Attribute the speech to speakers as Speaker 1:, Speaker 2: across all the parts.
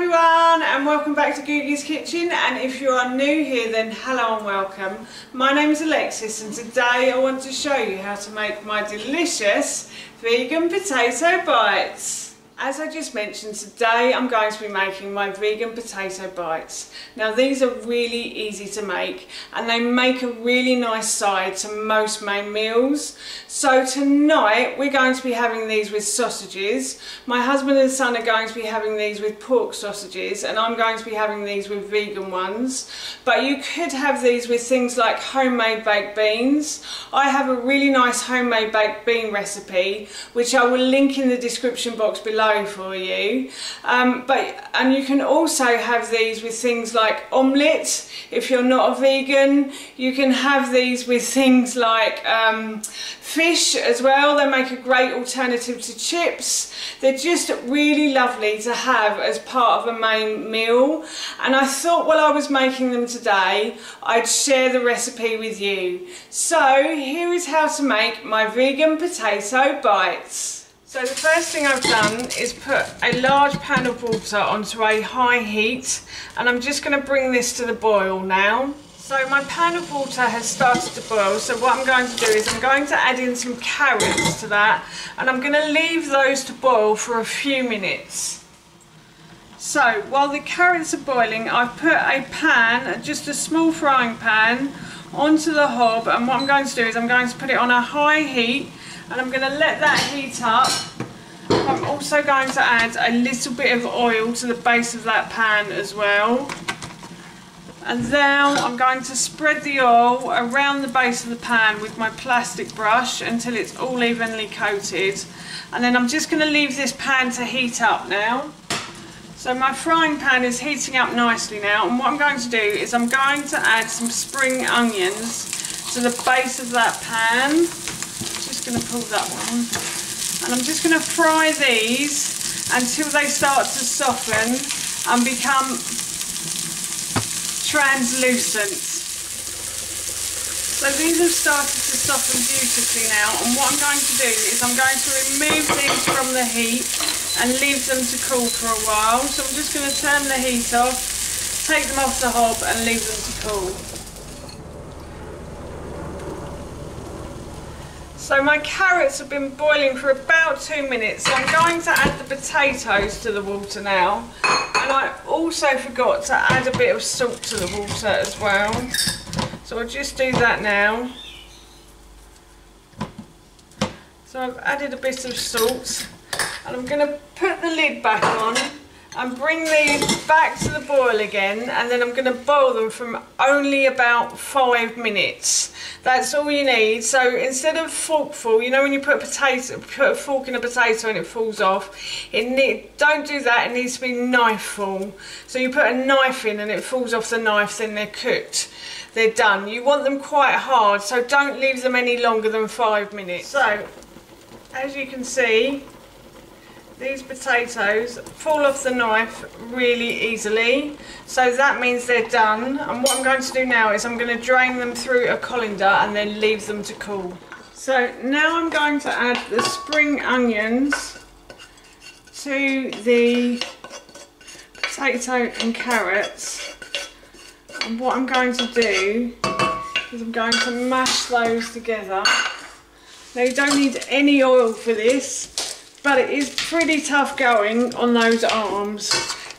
Speaker 1: everyone and welcome back to Googie's Kitchen, and if you are new here then hello and welcome. My name is Alexis and today I want to show you how to make my delicious vegan potato bites. As I just mentioned, today I'm going to be making my vegan potato bites. Now these are really easy to make and they make a really nice side to most main meals. So tonight we're going to be having these with sausages. My husband and son are going to be having these with pork sausages and I'm going to be having these with vegan ones. But you could have these with things like homemade baked beans. I have a really nice homemade baked bean recipe which I will link in the description box below for you, and you can also have these with things like omelette. If you're not a vegan, you can have these with things like fish as well. They make a great alternative to chips. They're just really lovely to have as part of a main meal, and I thought while I was making them today I'd share the recipe with you. So here is how to make my vegan potato bites. So the first thing I've done is put a large pan of water onto a high heat, and I'm just going to bring this to the boil now. So my pan of water has started to boil, so what I'm going to do is I'm going to add in some carrots to that, and I'm going to leave those to boil for a few minutes. So while the carrots are boiling, I've put a pan, just a small frying pan, onto the hob, and what I'm going to do is I'm going to put it on a high heat and I'm going to let that heat up. I'm also going to add a little bit of oil to the base of that pan as well. And now I'm going to spread the oil around the base of the pan with my plastic brush until it's all evenly coated. And then I'm just going to leave this pan to heat up now. So my frying pan is heating up nicely now, and what I'm going to do is I'm going to add some spring onions to the base of that pan. Going to pull that one, and I'm just going to fry these until they start to soften and become translucent. So these have started to soften beautifully now, and what I'm going to do is I'm going to remove these from the heat and leave them to cool for a while. So I'm just going to turn the heat off, take them off the hob and leave them to cool. So my carrots have been boiling for about 2 minutes, so I'm going to add the potatoes to the water now, and I also forgot to add a bit of salt to the water as well, so I'll just do that now. So I've added a bit of salt, and I'm going to put the lid back on and bring these back to the boil again, and then I'm going to boil them from only about 5 minutes. That's all you need. So instead of forkful, you know when you put a fork in a potato and it falls off, don't do that, it needs to be knifeful. So you put a knife in and it falls off the knife, then they're cooked. They're done. You want them quite hard, so don't leave them any longer than 5 minutes. So as you can see, these potatoes fall off the knife really easily, so that means they're done. And what I'm going to do now is I'm going to drain them through a colander and then leave them to cool. So now I'm going to add the spring onions to the potato and carrots, and what I'm going to do is I'm going to mash those together. Now you don't need any oil for this, but it is pretty tough going on those arms,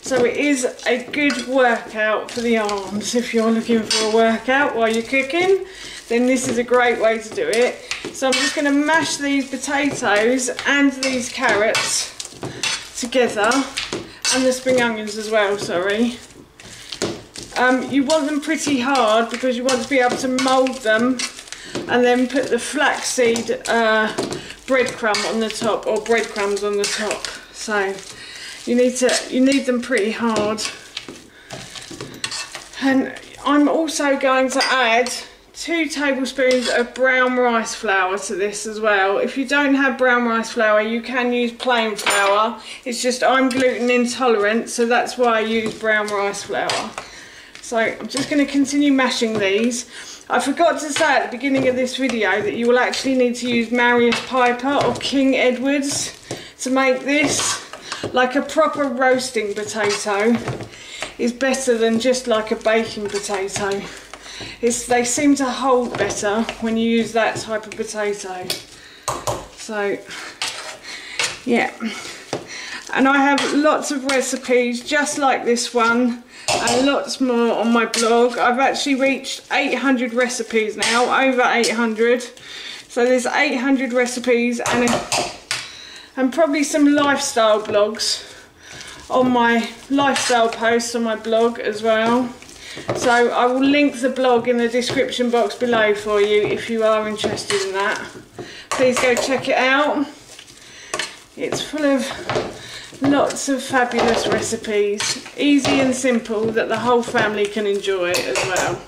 Speaker 1: so it is a good workout for the arms. If you're looking for a workout while you're cooking, then this is a great way to do it. So I'm just going to mash these potatoes and these carrots together, and the spring onions as well, sorry. You want them pretty hard because you want to be able to mould them and then put the flaxseed breadcrumb on the top, or breadcrumbs on the top. So you need them pretty hard. And I'm also going to add 2 tablespoons of brown rice flour to this as well. If you don't have brown rice flour, you can use plain flour. It's just I'm gluten intolerant, so that's why I use brown rice flour. So I'm just going to continue mashing these. I forgot to say at the beginning of this video that you will actually need to use Marius Piper or King Edwards to make this. like a proper roasting potato is better than just like a baking potato. They seem to hold better when you use that type of potato. So yeah, and I have lots of recipes just like this one and lots more on my blog. I've actually reached 800 recipes now, over 800. So there's 800 recipes and probably some lifestyle blogs on my lifestyle posts on my blog as well. So I will link the blog in the description box below for you if you are interested in that. Please go check it out. It's full of lots of fabulous recipes, easy and simple, that the whole family can enjoy as well.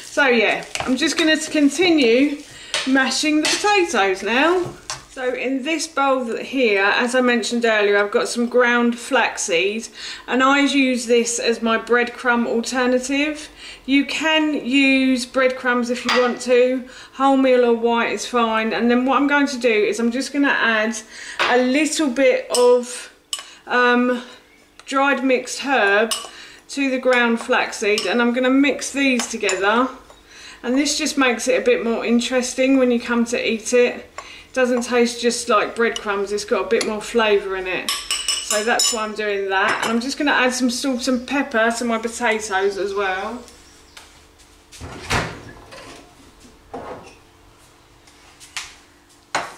Speaker 1: So yeah, I'm just going to continue mashing the potatoes now. So in this bowl here, as I mentioned earlier, I've got some ground flaxseed, and I use this as my breadcrumb alternative. You can use breadcrumbs if you want to, wholemeal or white is fine. And then what I'm going to do is I'm just going to add a little bit of dried mixed herb to the ground flaxseed, and I'm going to mix these together. And this just makes it a bit more interesting when you come to eat it. Doesn't taste just like breadcrumbs, it's got a bit more flavour in it. So that's why I'm doing that. And I'm just going to add some salt and pepper to my potatoes as well.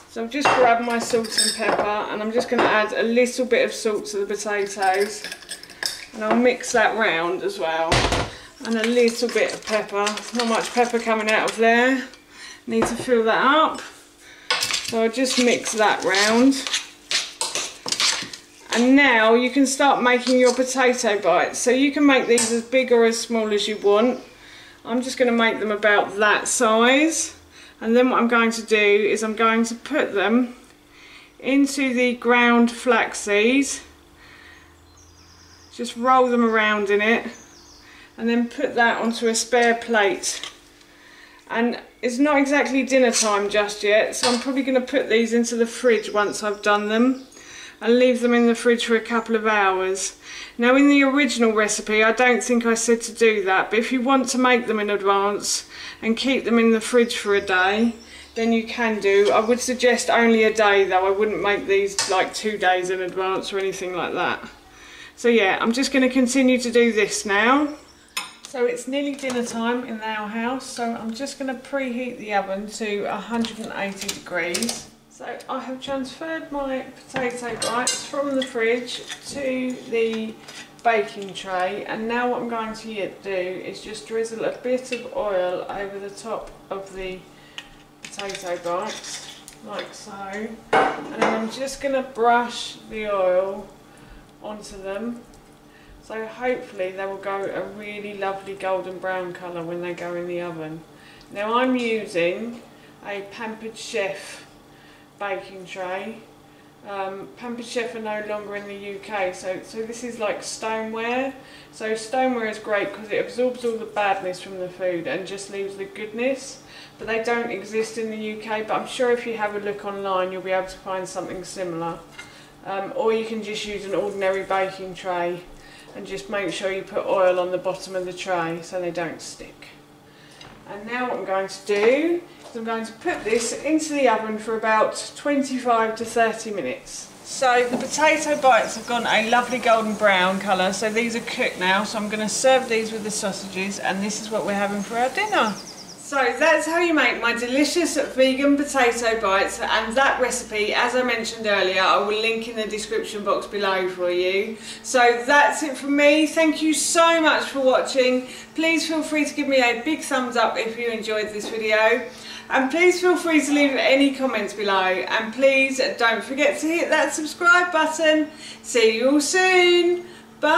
Speaker 1: So I've just grabbed my salt and pepper, and I'm just going to add a little bit of salt to the potatoes, and I'll mix that round as well. And a little bit of pepper, not much pepper coming out of there, need to fill that up. So I'll just mix that round. And now you can start making your potato bites. So you can make these as big or as small as you want. I'm just going to make them about that size. And then what I'm going to do is I'm going to put them into the ground flaxseed. Just roll them around in it. And then put that onto a spare plate. And it's not exactly dinner time just yet, so I'm probably going to put these into the fridge once I've done them and leave them in the fridge for a couple of hours. Now in the original recipe I don't think I said to do that, but if you want to make them in advance and keep them in the fridge for a day, then you can do. I would suggest only a day though, I wouldn't make these like 2 days in advance or anything like that. So yeah, I'm just going to continue to do this now. So it's nearly dinner time in our house, so I'm just going to preheat the oven to 180 degrees. So I have transferred my potato bites from the fridge to the baking tray, and now what I'm going to do is just drizzle a bit of oil over the top of the potato bites, like so. And then I'm just going to brush the oil onto them. So hopefully they will go a really lovely golden brown colour when they go in the oven. Now I'm using a Pampered Chef baking tray. Pampered Chef are no longer in the UK, so this is like stoneware. So stoneware is great because it absorbs all the badness from the food and just leaves the goodness. But they don't exist in the UK, but I'm sure if you have a look online you'll be able to find something similar. Or you can just use an ordinary baking tray. And just make sure you put oil on the bottom of the tray so they don't stick. And now what I'm going to do is I'm going to put this into the oven for about 25 to 30 minutes. So the potato bites have gone a lovely golden brown colour, so these are cooked now. So I'm going to serve these with the sausages, and this is what we're having for our dinner. So that's how you make my delicious vegan potato bites, and that recipe, as I mentioned earlier, I will link in the description box below for you. So that's it from me. Thank you so much for watching. Please feel free to give me a big thumbs up if you enjoyed this video, and please feel free to leave any comments below, and please don't forget to hit that subscribe button. See you all soon. Bye.